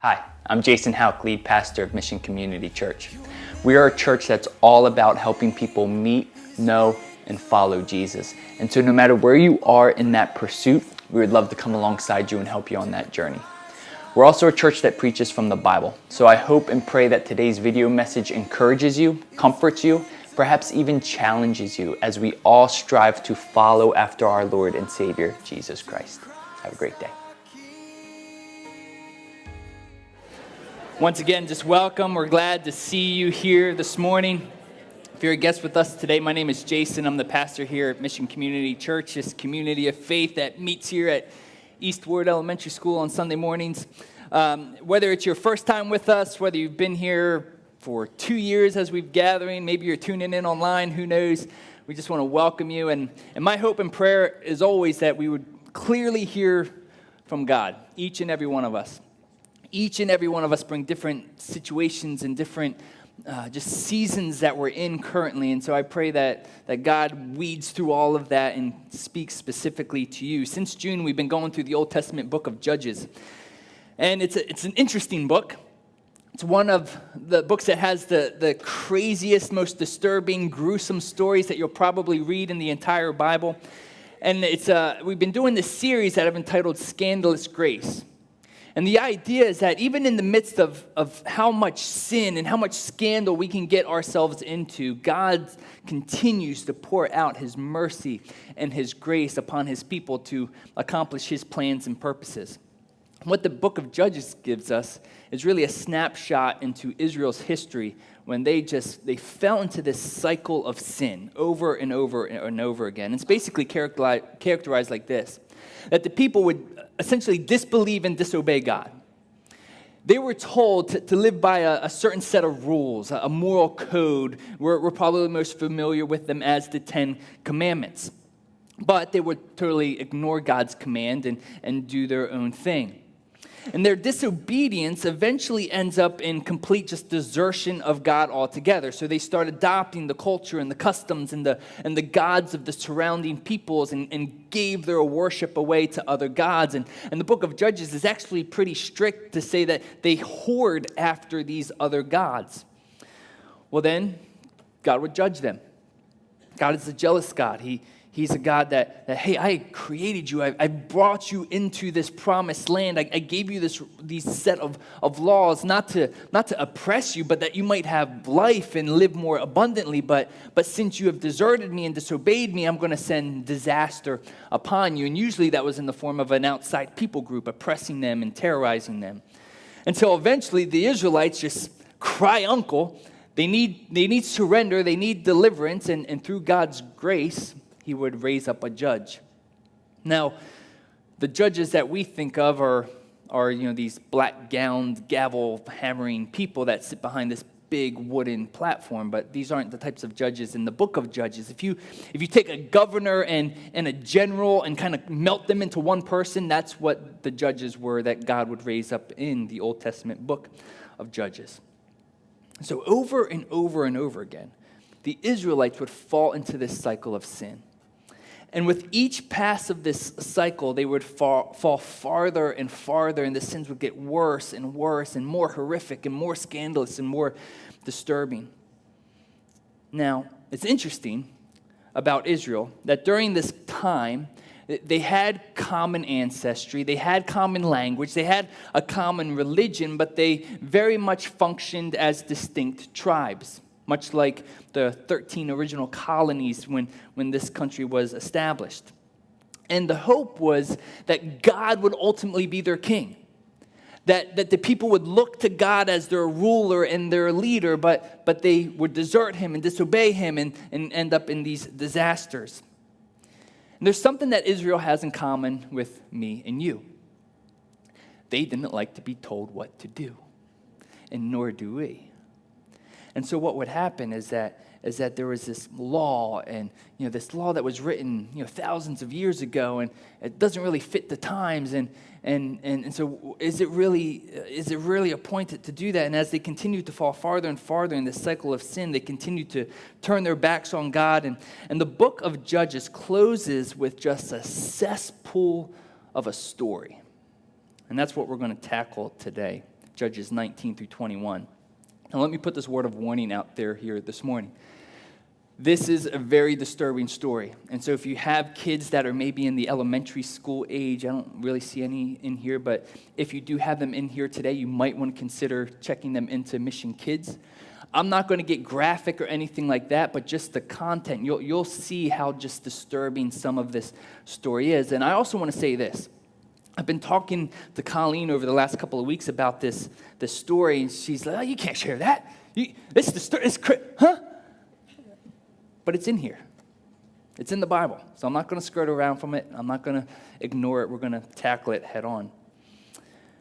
Hi, I'm Jason Houck, lead pastor of Mission Community Church. We are a church that's all about helping people meet, know, and follow Jesus. And so no matter where you are in that pursuit, we would love to come alongside you and help you on that journey. We're also a church that preaches from the Bible. So I hope and pray that today's video message encourages you, comforts you, perhaps even challenges you as we all strive to follow after our Lord and Savior, Jesus Christ. Have a great day. Once again, just welcome. We're glad to see you here this morning. If you're a guest with us today, my name is Jason. I'm the pastor here at Mission Community Church, this community of faith that meets here at Eastward Elementary School on Sunday mornings. Whether it's your first time with us, whether you've been here for 2 years as we've gathering, maybe you're tuning in online, who knows? We just want to welcome you. And my hope and prayer is always that we would clearly hear from God, each and every one of us. Each and every one of us bring different situations and different just seasons that we're in currently. And so I pray that God weeds through all of that and speaks specifically to you. Since June, we've been going through the Old Testament book of Judges. And it's an interesting book. It's one of the books that has the craziest, most disturbing, gruesome stories that you'll probably read in the entire Bible. And we've been doing this series that I've entitled Scandalous Grace. And the idea is that even in the midst of how much sin and how much scandal we can get ourselves into, God continues to pour out his mercy and his grace upon his people to accomplish his plans and purposes. What the book of Judges gives us is really a snapshot into Israel's history when they fell into this cycle of sin over and over and over again. It's basically characterized like this, that the people would essentially disbelieve and disobey God. They were told to live by a certain set of rules, a moral code. We're probably most familiar with them as the 10 Commandments. But they would totally ignore God's command and do their own thing. And their disobedience eventually ends up in complete just desertion of God altogether. So they start adopting the culture and the customs and the gods of the surrounding peoples and gave their worship away to other gods. And the book of Judges is actually pretty strict to say that they whored after these other gods. Well then, God would judge them. God is a jealous God. He's a God that hey, I created you. I brought you into this promised land. I gave you these set of laws, not to oppress you, but that you might have life and live more abundantly. But since you have deserted me and disobeyed me, I'm going to send disaster upon you. And usually that was in the form of an outside people group oppressing them and terrorizing them. Until eventually the Israelites just cry uncle. They need surrender. They need deliverance. And through God's grace, he would raise up a judge. Now, the judges that we think of are these black-gowned, gavel-hammering people that sit behind this big wooden platform, but these aren't the types of judges in the book of Judges. If you take a governor and a general and kind of melt them into one person, that's what the judges were that God would raise up in the Old Testament book of Judges. So over and over and over again, the Israelites would fall into this cycle of sin. And with each pass of this cycle, they would fall farther and farther, and the sins would get worse and worse and more horrific and more scandalous and more disturbing. Now, it's interesting about Israel that during this time, they had common ancestry, they had common language, they had a common religion, but they very much functioned as distinct tribes, much like the 13 original colonies when this country was established. And the hope was that God would ultimately be their king, that the people would look to God as their ruler and their leader, but they would desert him and disobey him and end up in these disasters. And there's something that Israel has in common with me and you. They didn't like to be told what to do, and nor do we. And so what would happen is that there was this law, and this law that was written thousands of years ago, and it doesn't really fit the times, and so is it really appointed to do that? And as they continued to fall farther and farther in this cycle of sin, they continued to turn their backs on God, and the book of Judges closes with just a cesspool of a story. And that's what we're going to tackle today. Judges 19 through 21. Now let me put this word of warning out there here this morning. This is a very disturbing story. And so if you have kids that are maybe in the elementary school age, I don't really see any in here, but if you do have them in here today, you might want to consider checking them into Mission Kids. I'm not going to get graphic or anything like that, but just the content. You'll see how just disturbing some of this story is. And I also want to say this. I've been talking to Colleen over the last couple of weeks about this story, and she's like, oh, you can't share that. This is the story. Huh? But it's in here. It's in the Bible. So I'm not going to skirt around from it. I'm not going to ignore it. We're going to tackle it head on.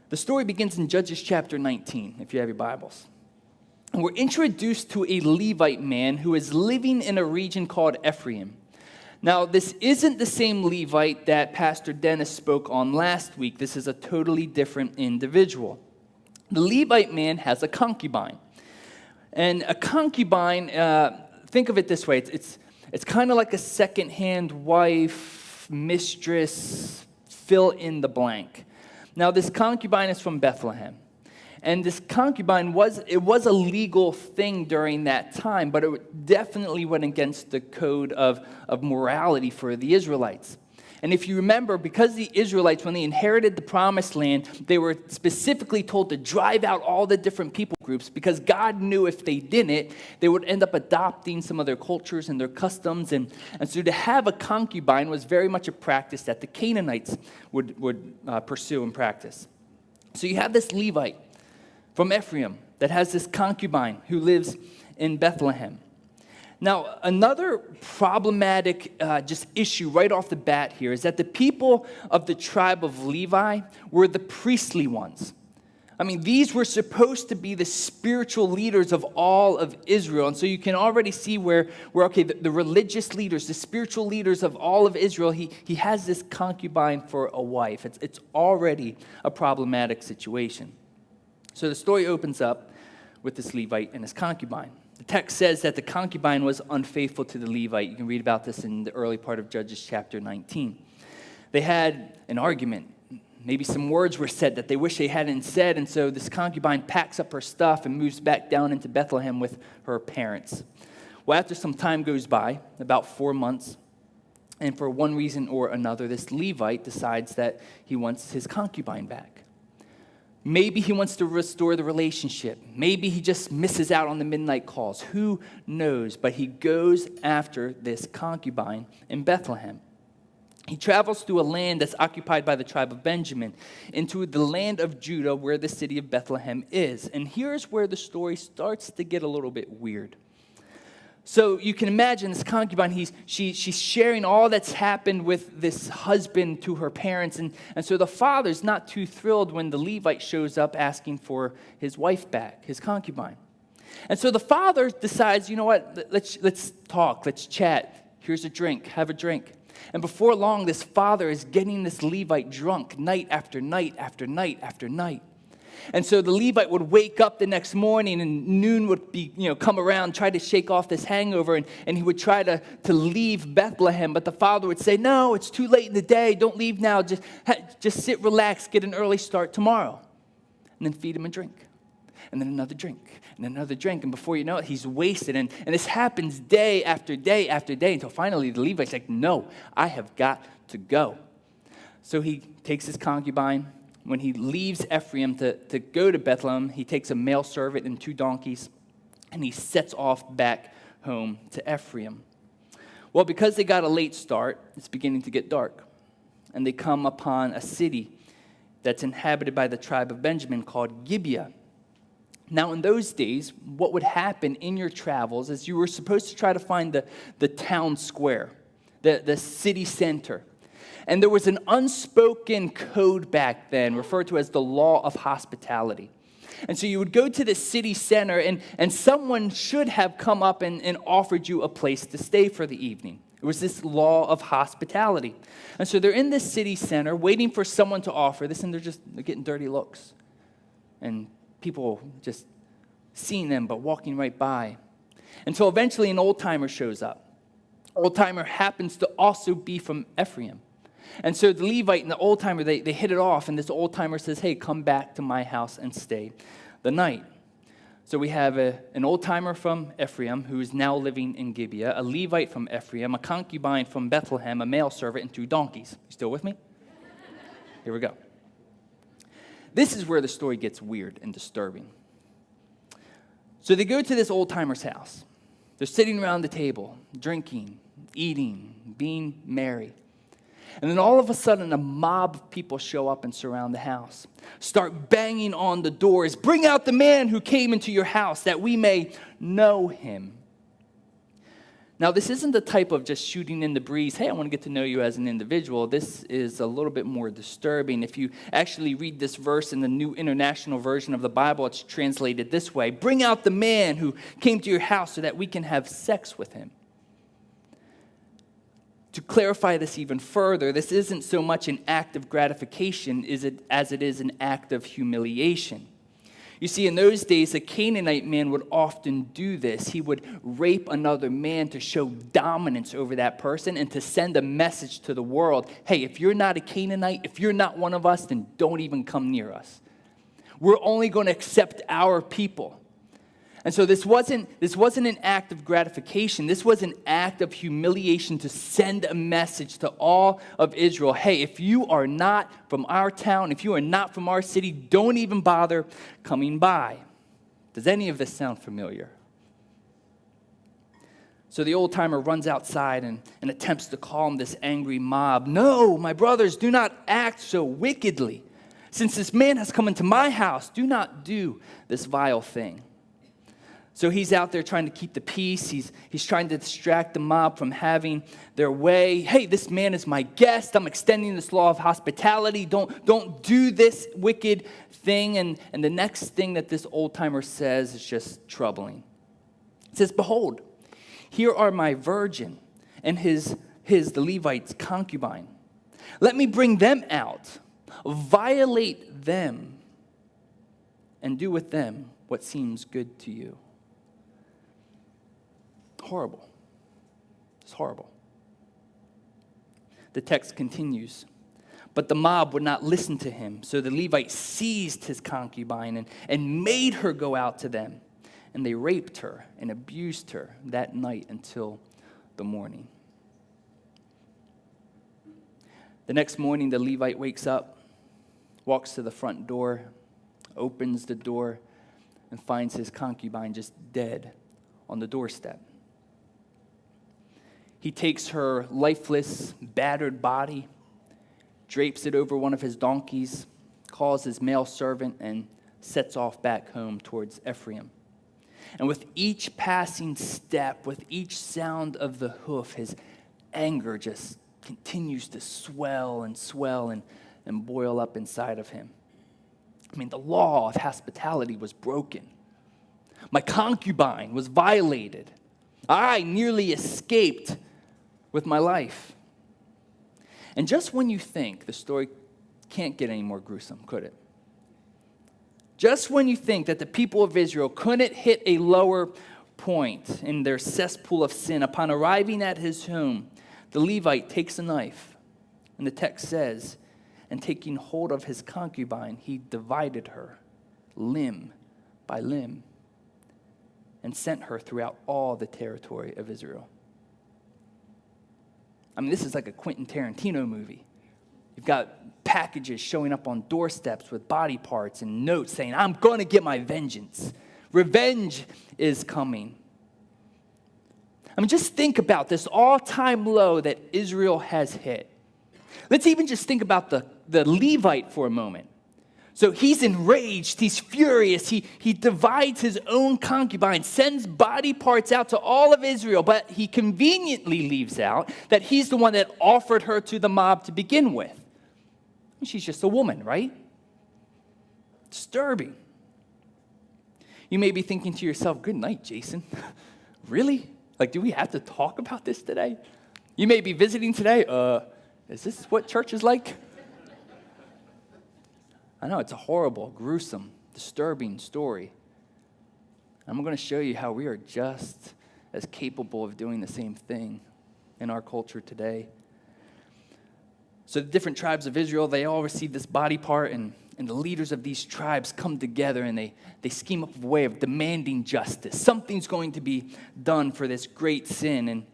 The story begins in Judges chapter 19, if you have your Bibles. And we're introduced to a Levite man who is living in a region called Ephraim. Now, this isn't the same Levite that Pastor Dennis spoke on last week. This is a totally different individual. The Levite man has a concubine. And a concubine, think of it this way. It's kind of like a second-hand wife, mistress, fill in the blank. Now, this concubine is from Bethlehem. And this concubine was a legal thing during that time, but it definitely went against the code of morality for the Israelites. And if you remember, because the Israelites, when they inherited the promised land, they were specifically told to drive out all the different people groups, because God knew if they didn't, they would end up adopting some of their cultures and their customs. And so to have a concubine was very much a practice that the Canaanites would pursue and practice. So you have this Levite from Ephraim that has this concubine who lives in Bethlehem. Now, another problematic just issue right off the bat here is that the people of the tribe of Levi were the priestly ones. I mean, these were supposed to be the spiritual leaders of all of Israel. And so you can already see where okay, the religious leaders, the spiritual leaders of all of Israel, he has this concubine for a wife. It's already a problematic situation. So the story opens up with this Levite and his concubine. The text says that the concubine was unfaithful to the Levite. You can read about this in the early part of Judges chapter 19. They had an argument. Maybe some words were said that they wish they hadn't said, and so this concubine packs up her stuff and moves back down into Bethlehem with her parents. Well, after some time goes by, about 4 months, and for one reason or another, this Levite decides that he wants his concubine back. Maybe he wants to restore the relationship. Maybe he just misses out on the midnight calls. Who knows? But he goes after this concubine in Bethlehem. He travels through a land that's occupied by the tribe of Benjamin into the land of Judah, where the city of Bethlehem is. And here's where the story starts to get a little bit weird. So you can imagine this concubine, she's sharing all that's happened with this husband to her parents. And so the father's not too thrilled when the Levite shows up asking for his wife back, his concubine. And so the father decides, you know what, let's talk, let's chat. Here's a drink, have a drink. And before long, this father is getting this Levite drunk night after night after night after night. And so the Levite would wake up the next morning, and noon would be, come around, try to shake off this hangover, and he would try to leave Bethlehem. But the father would say, no, it's too late in the day. Don't leave now. Just sit, relax, get an early start tomorrow. And then feed him a drink. And then another drink. And another drink. And before you know it, he's wasted. And this happens day after day after day until finally the Levite's like, no, I have got to go. So he takes his concubine. When he leaves Ephraim to go to Bethlehem, he takes a male servant and 2 donkeys, and he sets off back home to Ephraim. Well, because they got a late start, it's beginning to get dark, and they come upon a city that's inhabited by the tribe of Benjamin called Gibeah. Now, in those days, what would happen in your travels is you were supposed to try to find the town square, the city center. And there was an unspoken code back then referred to as the law of hospitality. And so you would go to the city center, and someone should have come up and offered you a place to stay for the evening. It was this law of hospitality. And so they're in this city center waiting for someone to offer this, and they're getting dirty looks. And people just seeing them but walking right by. Until eventually an old-timer shows up. Old-timer happens to also be from Ephraim. And so the Levite and the old timer, they hit it off, and this old timer says, hey, come back to my house and stay the night. So we have an old timer from Ephraim who is now living in Gibeah, a Levite from Ephraim, a concubine from Bethlehem, a male servant, and 2 donkeys. You still with me? Here we go. This is where the story gets weird and disturbing. So they go to this old timer's house. They're sitting around the table, drinking, eating, being merry. And then all of a sudden, a mob of people show up and surround the house, start banging on the doors. Bring out the man who came into your house that we may know him. Now, this isn't the type of just shooting in the breeze, hey, I want to get to know you as an individual. This is a little bit more disturbing. If you actually read this verse in the New International Version of the Bible, it's translated this way: bring out the man who came to your house so that we can have sex with him. To clarify this even further, this isn't so much an act of gratification as it is an act of humiliation. You see, in those days, a Canaanite man would often do this. He would rape another man to show dominance over that person and to send a message to the world. Hey, if you're not a Canaanite, if you're not one of us, then don't even come near us. We're only going to accept our people. And so this wasn't an act of gratification. This was an act of humiliation to send a message to all of Israel. Hey, if you are not from our town, if you are not from our city, don't even bother coming by. Does any of this sound familiar? So the old timer runs outside and attempts to calm this angry mob. No, my brothers, do not act so wickedly. Since this man has come into my house, do not do this vile thing. So he's out there trying to keep the peace. He's trying to distract the mob from having their way. Hey, this man is my guest. I'm extending this law of hospitality. Don't do this wicked thing. And the next thing that this old timer says is just troubling. It says, behold, here are my virgin and the Levite's concubine. Let me bring them out, violate them, and do with them what seems good to you. Horrible. It's horrible. The text continues. But the mob would not listen to him. So the Levite seized his concubine and made her go out to them. And they raped her and abused her that night until the morning. The next morning, the Levite wakes up, walks to the front door, opens the door, and finds his concubine just dead on the doorstep. He takes her lifeless, battered body, drapes it over one of his donkeys, calls his male servant, and sets off back home towards Ephraim. And with each passing step, with each sound of the hoof, his anger just continues to swell and boil up inside of him. I mean, the law of hospitality was broken. My concubine was violated. I nearly escaped with my life. And just when you think the story can't get any more gruesome, could it? Just when you think that the people of Israel couldn't hit a lower point in their cesspool of sin, upon arriving at his home, the Levite takes a knife, and the text says, and taking hold of his concubine, he divided her limb by limb and sent her throughout all the territory of Israel. I mean, this is like a Quentin Tarantino movie. You've got packages showing up on doorsteps with body parts and notes saying, I'm going to get my vengeance. Revenge is coming. I mean, just think about this all-time low that Israel has hit. Let's even just think about the Levite for a moment. So he's enraged, he's furious, he divides his own concubine, sends body parts out to all of Israel, but he conveniently leaves out that he's the one that offered her to the mob to begin with. She's just a woman, right? Disturbing. You may be thinking to yourself, good night, Jason. Really? Like, do we have to talk about this today? You may be visiting today. Is this what church is like? I know, it's a horrible, gruesome, disturbing story. I'm going to show you how we are just as capable of doing the same thing in our culture today. So the different tribes of Israel, they all receive this body part, and the leaders of these tribes come together and they scheme up a way of demanding justice. Something's going to be done for this great sin. And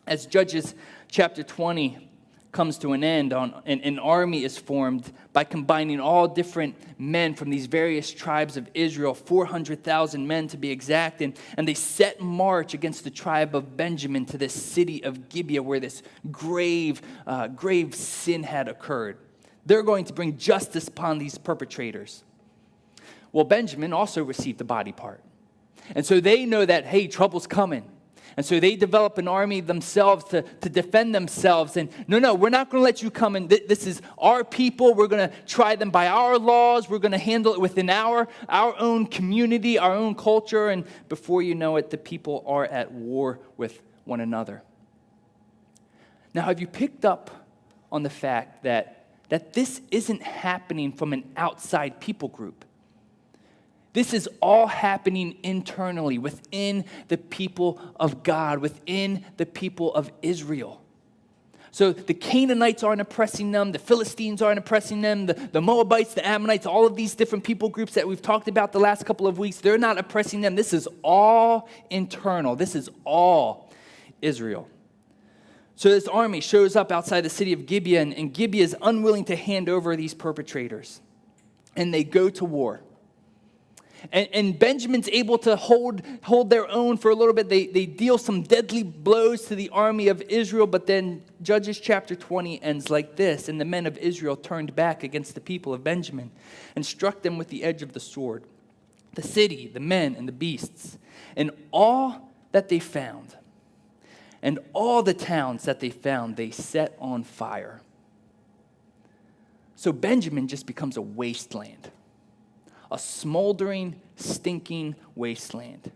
as Judges chapter 20 comes to an end, an army is formed by combining all different men from these various tribes of Israel, 400,000 men to be exact, and they set march against the tribe of Benjamin to this city of Gibeah where this grave sin had occurred. They're going to bring justice upon these perpetrators. Well, Benjamin also received the body part. And so they know that, hey, trouble's coming. And so they develop an army themselves to defend themselves. And no, we're not going to let you come in. This is our people. We're going to try them by our laws. We're going to handle it within our own community, our own culture. And before you know it, the people are at war with one another. Now, have you picked up on the fact that this isn't happening from an outside people group? This is all happening internally within the people of God, within the people of Israel. So the Canaanites aren't oppressing them, the Philistines aren't oppressing them, the Moabites, the Ammonites, all of these different people groups that we've talked about the last couple of weeks, they're not oppressing them. This is all internal. This is all Israel. So this army shows up outside the city of Gibeah, and Gibeah is unwilling to hand over these perpetrators. And they go to war. And Benjamin's able to hold their own for a little bit. They deal some deadly blows to the army of Israel, but then Judges chapter 20 ends like this. And the men of Israel turned back against the people of Benjamin and struck them with the edge of the sword, the city, the men, and the beasts, and all that they found. And all the towns that they found, they set on fire. So Benjamin just becomes a wasteland. A smoldering, stinking wasteland.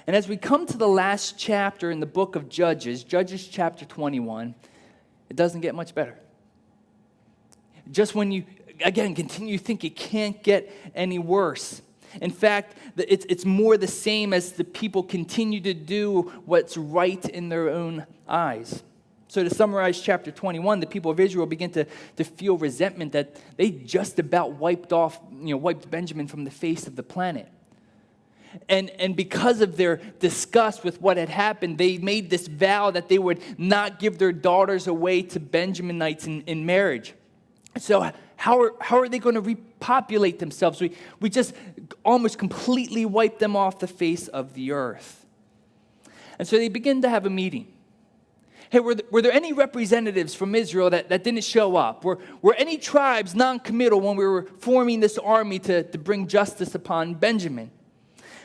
And as we come to the last chapter in the book of Judges, Judges chapter 21, it doesn't get much better. Just when you, again, continue to think it can't get any worse. In fact, it's more the same as the people continue to do what's right in their own eyes. So to summarize chapter 21, the people of Israel begin to feel resentment that they just about wiped Benjamin from the face of the planet. And because of their disgust with what had happened, they made this vow that they would not give their daughters away to Benjaminites in marriage. So how are they going to repopulate themselves? We just almost completely wiped them off the face of the earth. And so they begin to have a meeting. Hey, were there any representatives from Israel that didn't show up? Were any tribes non-committal when we were forming this army to bring justice upon Benjamin?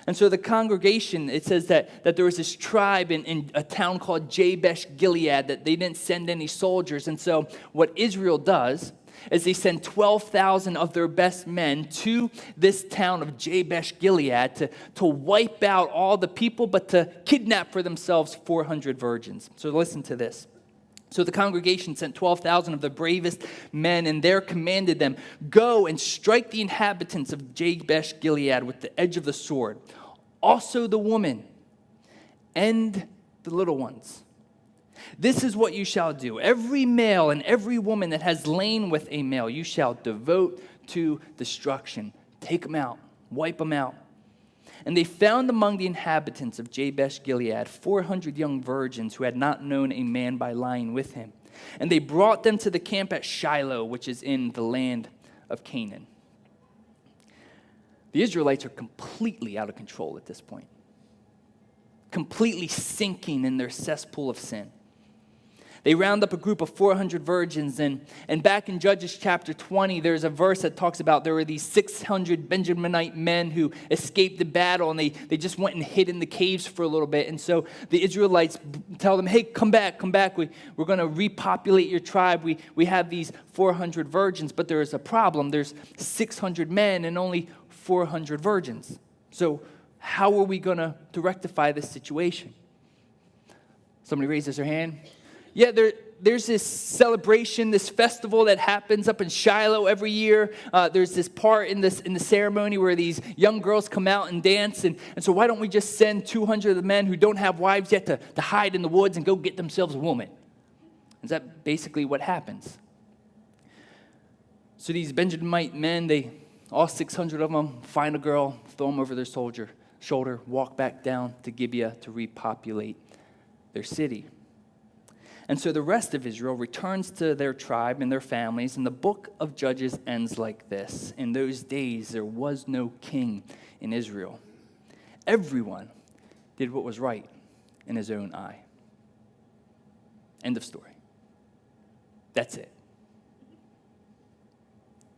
And so the congregation, it says that there was this tribe in a town called Jabesh Gilead that they didn't send any soldiers. And so what Israel does is they send 12,000 of their best men to this town of Jabesh Gilead to wipe out all the people, but to kidnap for themselves 400 virgins. So listen to this. So the congregation sent 12,000 of the bravest men, and there commanded them, go and strike the inhabitants of Jabesh Gilead with the edge of the sword, also the woman and the little ones. This is what you shall do. Every male and every woman that has lain with a male, you shall devote to destruction. Take them out. Wipe them out. And they found among the inhabitants of Jabesh Gilead 400 young virgins who had not known a man by lying with him. And they brought them to the camp at Shiloh, which is in the land of Canaan. The Israelites are completely out of control at this point. Completely sinking in their cesspool of sin. They round up a group of 400 virgins, and back in Judges chapter 20, there's a verse that talks about there were these 600 Benjaminite men who escaped the battle, and they just went and hid in the caves for a little bit. And so the Israelites tell them, hey, come back. We're going to repopulate your tribe. We have these 400 virgins, but there is a problem. There's 600 men and only 400 virgins. So how are we going to rectify this situation? Somebody raises their hand. Yeah, there's this celebration, this festival that happens up in Shiloh every year. There's this part in the ceremony where these young girls come out and dance. And so why don't we just send 200 of the men who don't have wives yet to hide in the woods and go get themselves a woman? Is that basically what happens? So these Benjamite men, all 600 of them, find a girl, throw them over their shoulder, walk back down to Gibeah to repopulate their city. And so the rest of Israel returns to their tribe and their families, and the book of Judges ends like this. In those days, there was no king in Israel. Everyone did what was right in his own eye. End of story. That's it.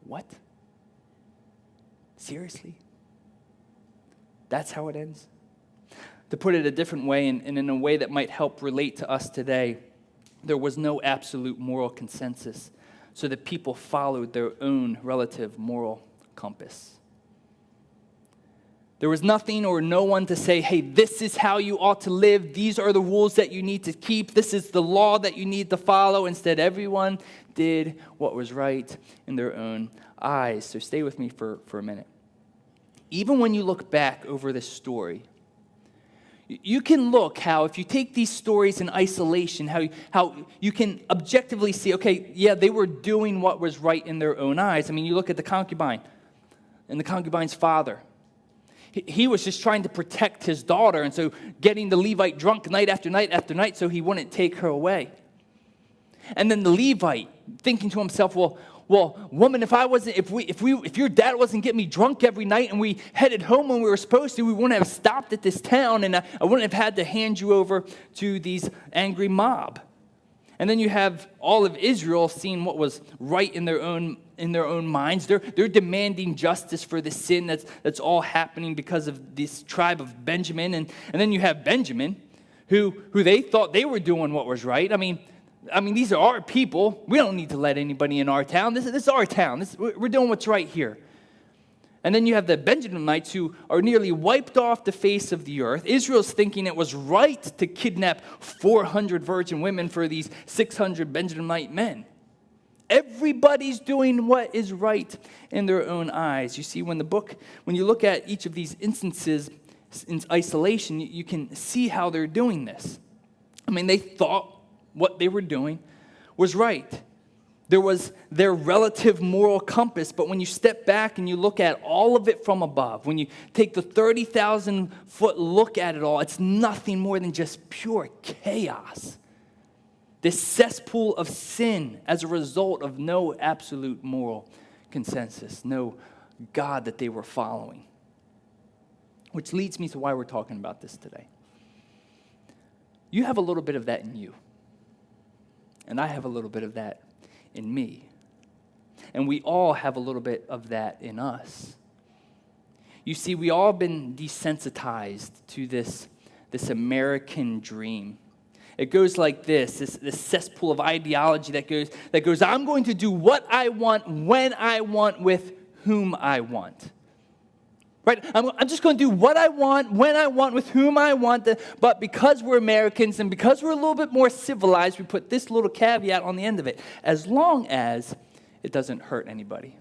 What? Seriously? That's how it ends? To put it a different way, and in a way that might help relate to us today, there was no absolute moral consensus, so that people followed their own relative moral compass. There was nothing or no one to say, hey, this is how you ought to live. These are the rules that you need to keep. This is the law that you need to follow. Instead, everyone did what was right in their own eyes. So stay with me for a minute. Even when you look back over this story, you can look how, if you take these stories in isolation, how you can objectively see, okay, yeah, they were doing what was right in their own eyes. I mean, you look at the concubine and the concubine's father. He was just trying to protect his daughter, and so getting the Levite drunk night after night after night so he wouldn't take her away. And then the Levite thinking to himself, well, woman, if your dad wasn't getting me drunk every night and we headed home when we were supposed to, we wouldn't have stopped at this town, and I wouldn't have had to hand you over to these angry mob. And then you have all of Israel seeing what was right in their own minds. They're demanding justice for the sin that's all happening because of this tribe of Benjamin. And then you have Benjamin, who they thought they were doing what was right. I mean, these are our people. We don't need to let anybody in our town. This is our town. We're doing what's right here. And then you have the Benjaminites who are nearly wiped off the face of the earth. Israel's thinking it was right to kidnap 400 virgin women for these 600 Benjamite men. Everybody's doing what is right in their own eyes. You see, when you look at each of these instances in isolation, you can see how they're doing this. I mean, they thought what they were doing was right. There was their relative moral compass, but when you step back and you look at all of it from above, when you take the 30,000-foot look at it all, it's nothing more than just pure chaos. This cesspool of sin as a result of no absolute moral consensus, no God that they were following. Which leads me to why we're talking about this today. You have a little bit of that in you, and I have a little bit of that in me. And we all have a little bit of that in us. You see, we all been desensitized to this American dream. It goes like this cesspool of ideology that goes, I'm going to do what I want, when I want, with whom I want. Right? I'm just going to do what I want, when I want, with whom I want. But because we're Americans and because we're a little bit more civilized, we put this little caveat on the end of it. As long as it doesn't hurt anybody.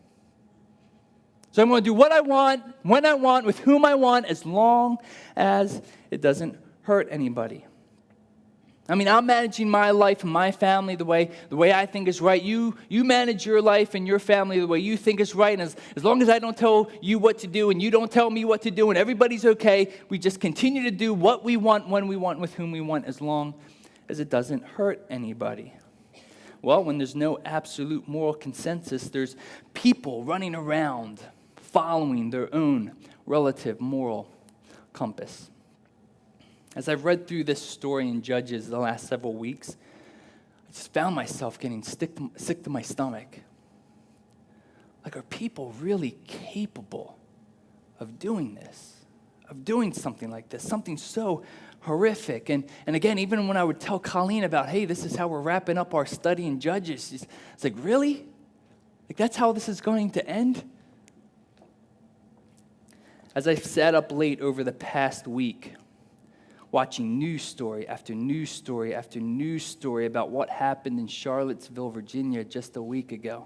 So I'm going to do what I want, when I want, with whom I want, as long as it doesn't hurt anybody. I mean, I'm managing my life and my family the way I think is right. You manage your life and your family the way you think is right. And as long as I don't tell you what to do and you don't tell me what to do and everybody's okay, we just continue to do what we want, when we want, with whom we want, as long as it doesn't hurt anybody. Well, when there's no absolute moral consensus, there's people running around following their own relative moral compass. As I've read through this story in Judges the last several weeks, I just found myself getting sick to my stomach. Like, are people really capable of doing this? Of doing something like this? Something so horrific. And again, even when I would tell Colleen about, hey, this is how we're wrapping up our study in Judges, it's like, really? Like, that's how this is going to end? As I've sat up late over the past week, watching news story after news story after news story about what happened in Charlottesville, Virginia just a week ago,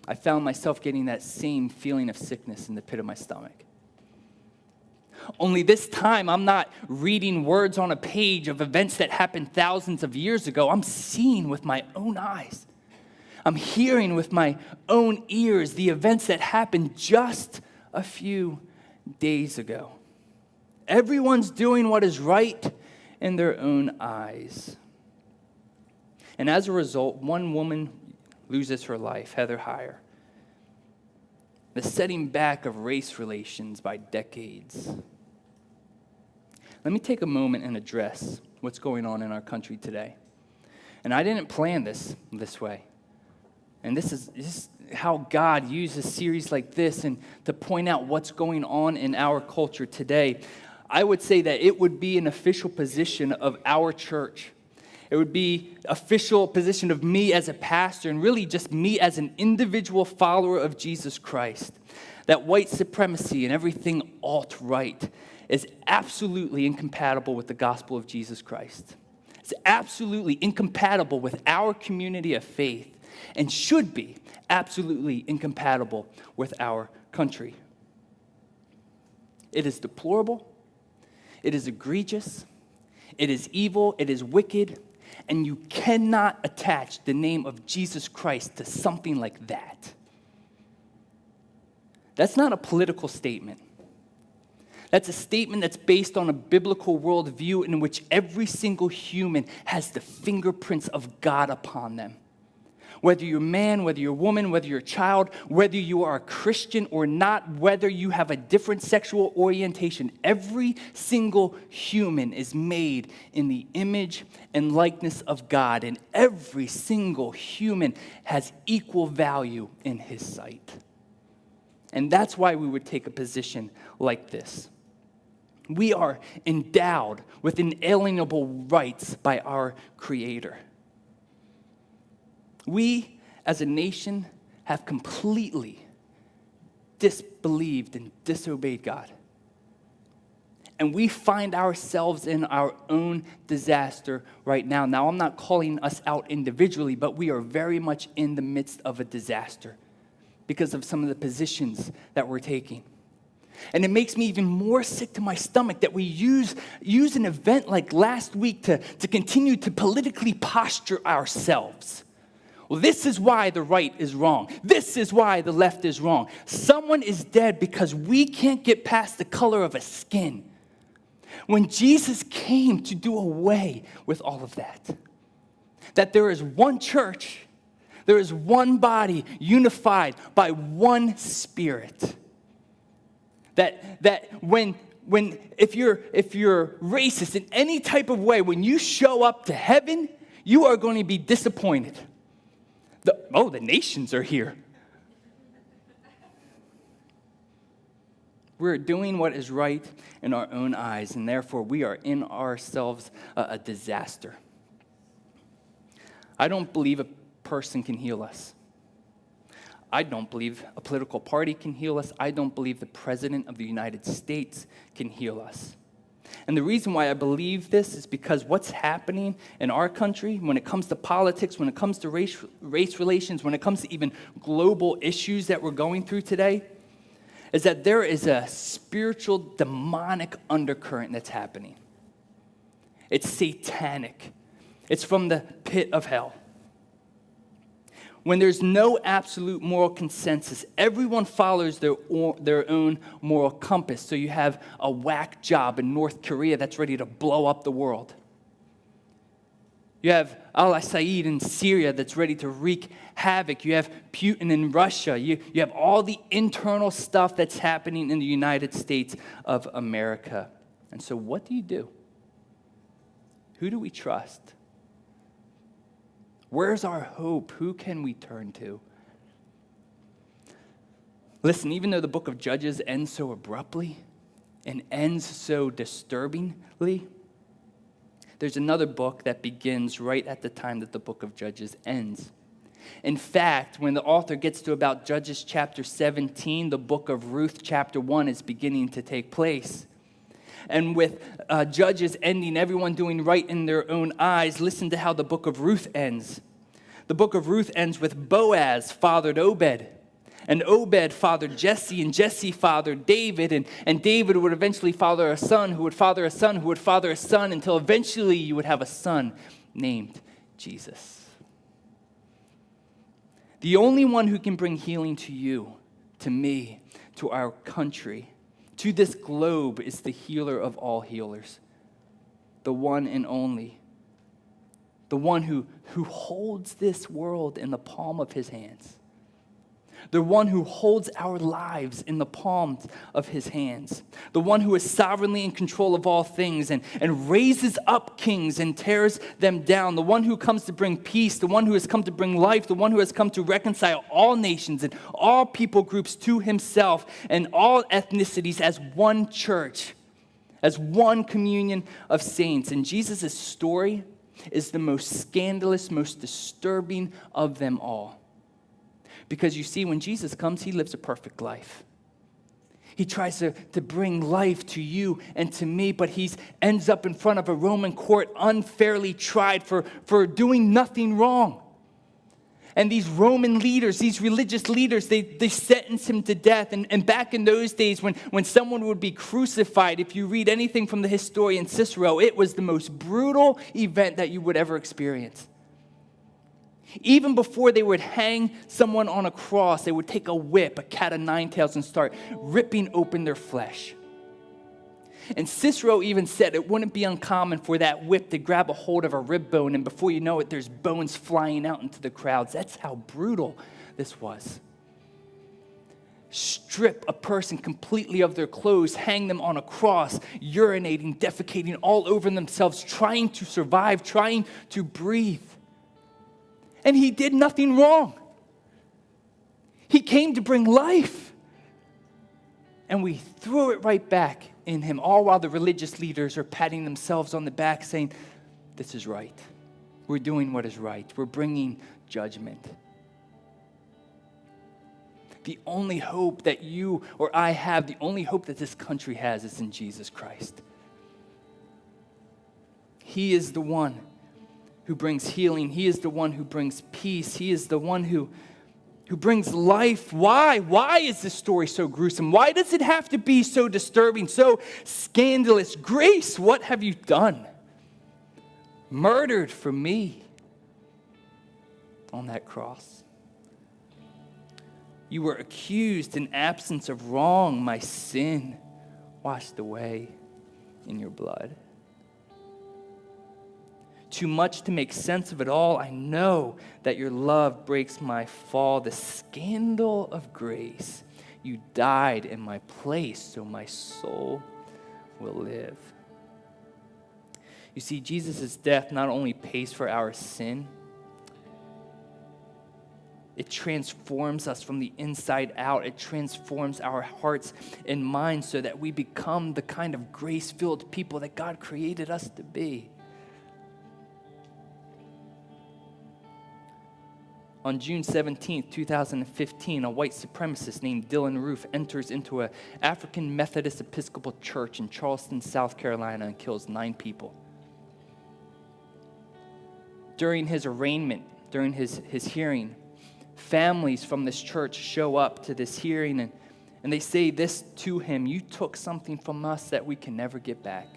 I found myself getting that same feeling of sickness in the pit of my stomach. Only this time, I'm not reading words on a page of events that happened thousands of years ago. I'm seeing with my own eyes. I'm hearing with my own ears the events that happened just a few days ago. Everyone's doing what is right in their own eyes. And as a result, one woman loses her life, Heather Heyer. The setting back of race relations by decades. Let me take a moment and address what's going on in our country today. And I didn't plan this way. And this is how God uses series like this and to point out what's going on in our culture today. I would say that it would be an official position of our church. It would be official position of me as a pastor and really just me as an individual follower of Jesus Christ. That white supremacy and everything alt-right is absolutely incompatible with the gospel of Jesus Christ. It's absolutely incompatible with our community of faith and should be absolutely incompatible with our country. It is deplorable. It is egregious. It is evil. It is wicked. And you cannot attach the name of Jesus Christ to something like that. That's not a political statement. That's a statement that's based on a biblical worldview in which every single human has the fingerprints of God upon them. Whether you're a man, whether you're a woman, whether you're a child, whether you are a Christian or not, whether you have a different sexual orientation, every single human is made in the image and likeness of God, and every single human has equal value in His sight. And that's why we would take a position like this. We are endowed with inalienable rights by our Creator. We, as a nation, have completely disbelieved and disobeyed God. And we find ourselves in our own disaster right now. Now, I'm not calling us out individually, but we are very much in the midst of a disaster because of some of the positions that we're taking. And it makes me even more sick to my stomach that we use an event like last week to continue to politically posture ourselves. Well, this is why the right is wrong. This is why the left is wrong. Someone is dead because we can't get past the color of a skin. When Jesus came to do away with all of that, that there is one church, there is one body unified by one Spirit. That when if you're racist in any type of way, when you show up to heaven, you are going to be disappointed. The nations are here. We're doing what is right in our own eyes, and therefore we are in ourselves a disaster. I don't believe a person can heal us. I don't believe a political party can heal us. I don't believe the President of the United States can heal us. And the reason why I believe this is because what's happening in our country when it comes to politics, when it comes to race relations, when it comes to even global issues that we're going through today, is that there is a spiritual demonic undercurrent that's happening. It's satanic. It's from the pit of hell. When there's no absolute moral consensus, everyone follows their own moral compass. So you have a whack job in North Korea that's ready to blow up the world. You have al-Assad in Syria that's ready to wreak havoc. You have Putin in Russia. You have all the internal stuff that's happening in the United States of America. And so what do? Who do we trust? Where's our hope? Who can we turn to? Listen, even though the book of Judges ends so abruptly and ends so disturbingly, there's another book that begins right at the time that the book of Judges ends. In fact, when the author gets to about Judges chapter 17, the book of Ruth chapter 1 is beginning to take place. And with Judges ending, everyone doing right in their own eyes, listen to how the book of Ruth ends. The book of Ruth ends with Boaz fathered Obed. And Obed fathered Jesse, and Jesse fathered David. And David would eventually father a son, who would father a son, who would father a son, until eventually you would have a son named Jesus. The only one who can bring healing to you, to me, to our country, to this globe is the healer of all healers, the one and only, the one who holds this world in the palm of his hands, the one who holds our lives in the palms of his hands, the one who is sovereignly in control of all things and raises up kings and tears them down, the one who comes to bring peace, the one who has come to bring life, the one who has come to reconcile all nations and all people groups to himself and all ethnicities as one church, as one communion of saints. And Jesus' story is the most scandalous, most disturbing of them all. Because you see, when Jesus comes, he lives a perfect life. He tries to bring life to you and to me, but he ends up in front of a Roman court unfairly tried for doing nothing wrong. And these Roman leaders, these religious leaders, they sentence him to death. And back in those days when someone would be crucified, if you read anything from the historian Cicero, it was the most brutal event that you would ever experience. Even before they would hang someone on a cross, they would take a whip, a cat of nine tails, and start ripping open their flesh. And Cicero even said it wouldn't be uncommon for that whip to grab a hold of a rib bone, and before you know it, there's bones flying out into the crowds. That's how brutal this was. Strip a person completely of their clothes, hang them on a cross, urinating, defecating all over themselves, trying to survive, trying to breathe. And he did nothing wrong. He came to bring life. And we threw it right back in him, all while the religious leaders are patting themselves on the back saying, this is right. We're doing what is right. We're bringing judgment. The only hope that you or I have, the only hope that this country has is in Jesus Christ. He is the one who brings healing. He is the one who brings peace. He is the one who brings life. Why? Why is this story so gruesome? Why does it have to be so disturbing, so scandalous? Grace, what have you done? Murdered for me on that cross. You were accused in absence of wrong, my sin washed away in your blood. Too much to make sense of it all. I know that your love breaks my fall. The scandal of grace. You died in my place, so my soul will live. You see, Jesus' death not only pays for our sin, it transforms us from the inside out. It transforms our hearts and minds so that we become the kind of grace-filled people that God created us to be. On June 17th, 2015, a white supremacist named Dylan Roof enters into an African Methodist Episcopal church in Charleston, South Carolina, and kills 9 people. During his arraignment, during his hearing, families from this church show up to this hearing, and they say this to him: you took something from us that we can never get back.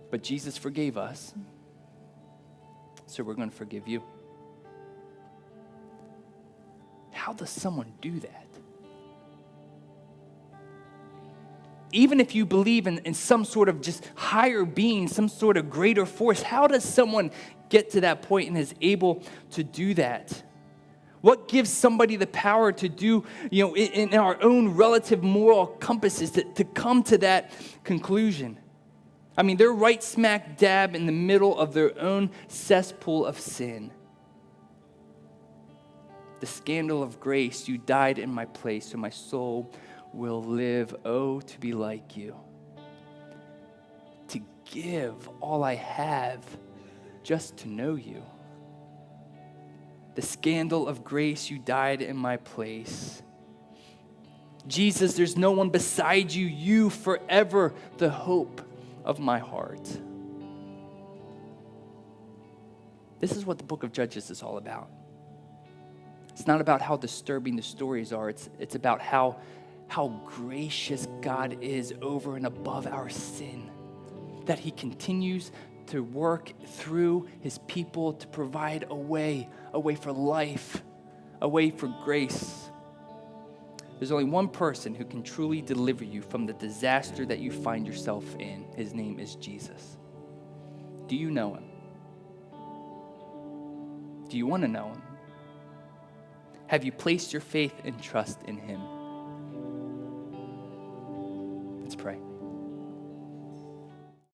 But Jesus forgave us, so we're going to forgive you. How does someone do that? Even if you believe in some sort of just higher being, some sort of greater force, how does someone get to that point and is able to do that? What gives somebody the power to do, in our own relative moral compasses, to come to that conclusion? I mean, they're right smack dab in the middle of their own cesspool of sin. The scandal of grace, you died in my place, so my soul will live. Oh, to be like you. To give all I have just to know you. The scandal of grace, you died in my place. Jesus, there's no one beside you. You forever the hope of my heart. This is what the book of Judges is all about. It's not about how disturbing the stories are. It's about how gracious God is over and above our sin. That he continues to work through his people to provide a way for life, a way for grace. There's only one person who can truly deliver you from the disaster that you find yourself in. His name is Jesus. Do you know him? Do you want to know him? Have you placed your faith and trust in him?